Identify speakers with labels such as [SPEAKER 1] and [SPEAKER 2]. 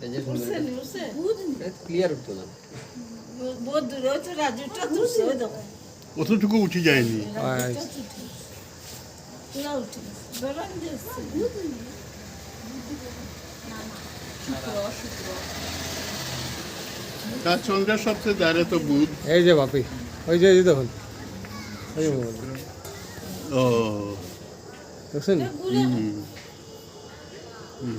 [SPEAKER 1] এই যে ক্লিয়ার উঠতো না।
[SPEAKER 2] বহুত দূরে হচ্ছে রাজুটা তুলছে দেখো
[SPEAKER 3] অতটুকু উঠে যায়নি।
[SPEAKER 2] না উঠে গরম দিচ্ছে
[SPEAKER 3] তার চন্দ্রের সবচেয়ে দাঁড়ে তো বুধ।
[SPEAKER 4] এই যে বাপি, ওই যে দেখুন, ওই যে
[SPEAKER 3] ও
[SPEAKER 4] দেখছেন?
[SPEAKER 3] হুম